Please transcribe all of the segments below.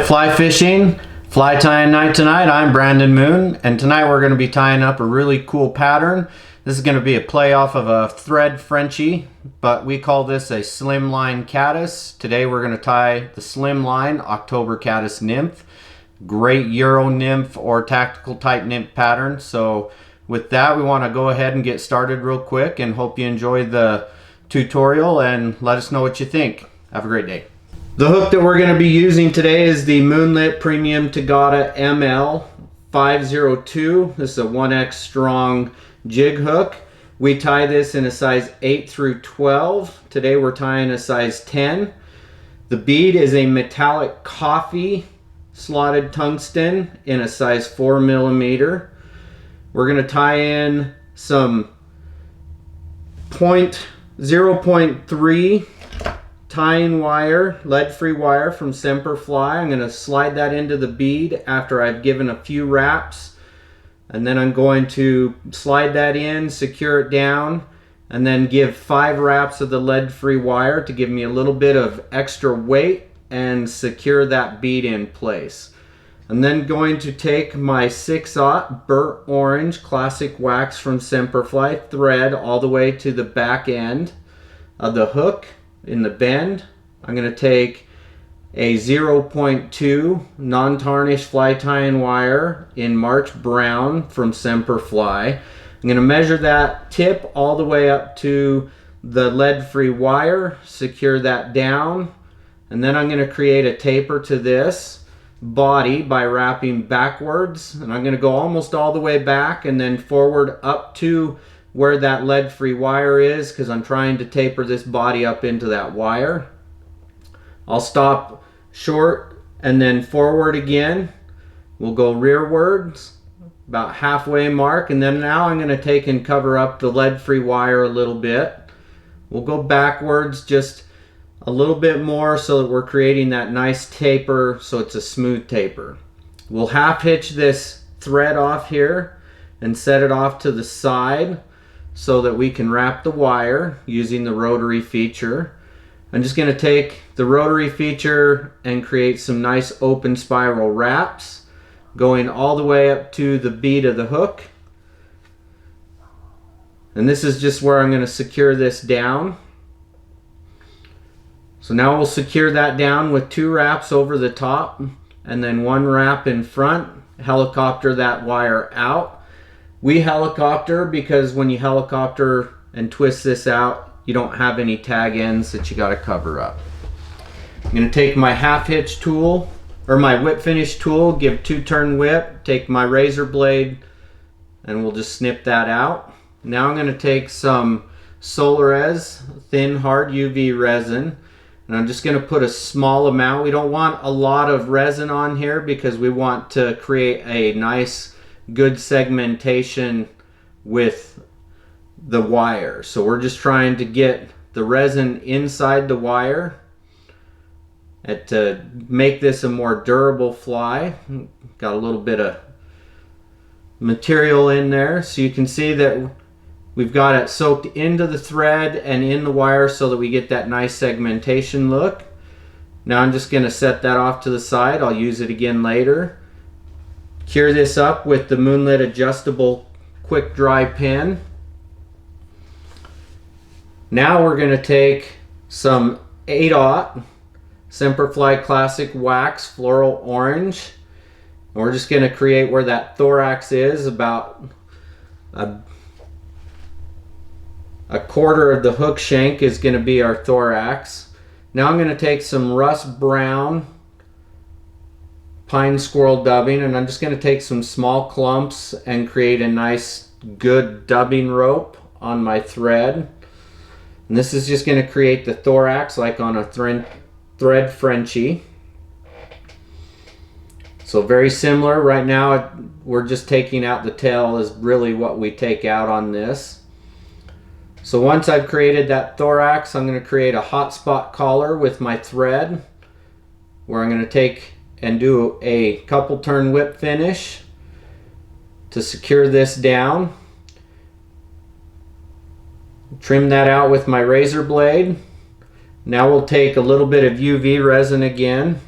Fly fishing, fly tying night tonight. I'm Brandon Moon, and tonight we're going to be tying up a really cool pattern. This is going to be a play off of a thread Frenchie, but we call this a Slimline Caddis. Today we're going to tie the Slimline October Caddis Nymph. Great Euro nymph or tactical type nymph pattern. So with that, we want to go ahead and get started real quick, and hope you enjoy the tutorial and let us know what you think. Have a great day. The hook that we're going to be using today is the Moonlit Premium TOGATTA ML 502. This is a 1X strong jig hook. We tie this in a size 8 through 12. Today we're tying a size 10. The bead is a metallic coffee slotted tungsten in a size 4 millimeter. We're going to tie in some 0.3 tying wire, lead-free wire from Semperfli. I'm going to slide that into the bead after I've given a few wraps, and then I'm going to slide that in, secure it down, and then give 5 wraps of the lead-free wire to give me a little bit of extra weight and secure that bead in place. I'm then going to take my 6/0 burnt orange classic wax from Semperfli thread all the way to the back end of the hook. In the bend, I'm going to take a 0.2 non-tarnished fly tying wire in March Brown from Semperfli. I'm going to measure that tip all the way up to the lead-free wire, secure that down, and then I'm going to create a taper to this body by wrapping backwards, and I'm going to go almost all the way back and then forward up to where that lead-free wire is, because I'm trying to taper this body up into that wire. I'll stop short and then forward again. We'll go rearwards about halfway mark, and then now I'm going to take and cover up the lead-free wire a little bit. We'll go backwards just a little bit more so that we're creating that nice taper, so it's a smooth taper. We'll half hitch this thread off here and set it off to the side so that we can wrap the wire using the rotary feature. I'm just going to take the rotary feature and create some nice open spiral wraps going all the way up to the bead of the hook. And this is just where I'm going to secure this down. So now we'll secure that down with 2 wraps over the top and then 1 wrap in front, helicopter that wire out. We helicopter because when you helicopter and twist this out, you don't have any tag ends that you got to cover up. I'm going to take my half hitch tool, or my whip finish tool, give 2-turn whip, take my razor blade, and we'll just snip that out. Now I'm going to take some Solarez thin hard UV resin, and I'm just going to put a small amount. We don't want a lot of resin on here because we want to create a nice good segmentation with the wire. So we're just trying to get the resin inside the wire and to make this a more durable fly. Got a little bit of material in there, so you can see that we've got it soaked into the thread and in the wire so that we get that nice segmentation look. Now I'm just going to set that off to the side. I'll use it again later. Cure this up with the Moonlit adjustable quick dry pen. Now we're going to take some 8/0 Semperfli classic wax floral orange, and we're just going to create where that thorax is, about a quarter of the hook shank is going to be our thorax. Now I'm going to take some rust brown pine squirrel dubbing, and I'm just going to take some small clumps and create a nice good dubbing rope on my thread. And this is just going to create the thorax like on a thread Frenchie. So very similar. Right now we're just taking out the tail is really what we take out on this. So once I've created that thorax, I'm going to create a hot spot collar with my thread, where I'm going to take and do a couple turn whip finish to secure this down. Trim that out with my razor blade. Now we'll take a little bit of UV resin again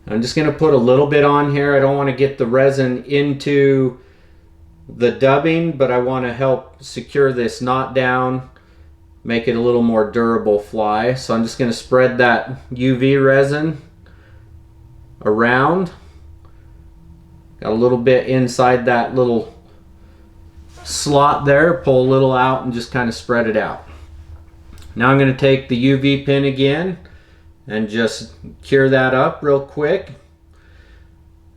I'm just going to put a little bit on here. I don't want to get the resin into the dubbing, but I want to help secure this knot down, make it a little more durable fly. So I'm just going to spread that UV resin around. Got a little bit inside that little slot there. Pull a little out and just kind of spread it out. Now I'm going to take the UV pin again and just cure that up real quick.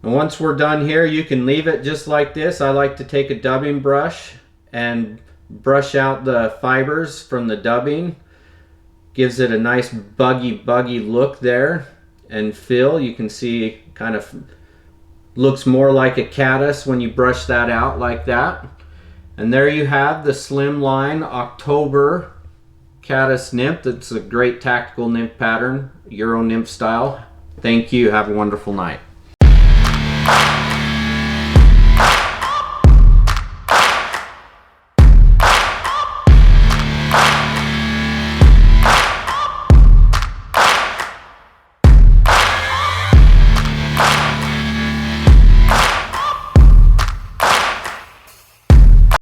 And once we're done here, you can leave it just like this. I like to take a dubbing brush and brush out the fibers from the dubbing. Gives it a nice buggy look there and feel. You can see kind of looks more like a caddis when you brush that out like that. And there you have the Slimline October Caddis Nymph. It's a great tactical nymph pattern, Euro nymph style. Thank you. Have a wonderful night.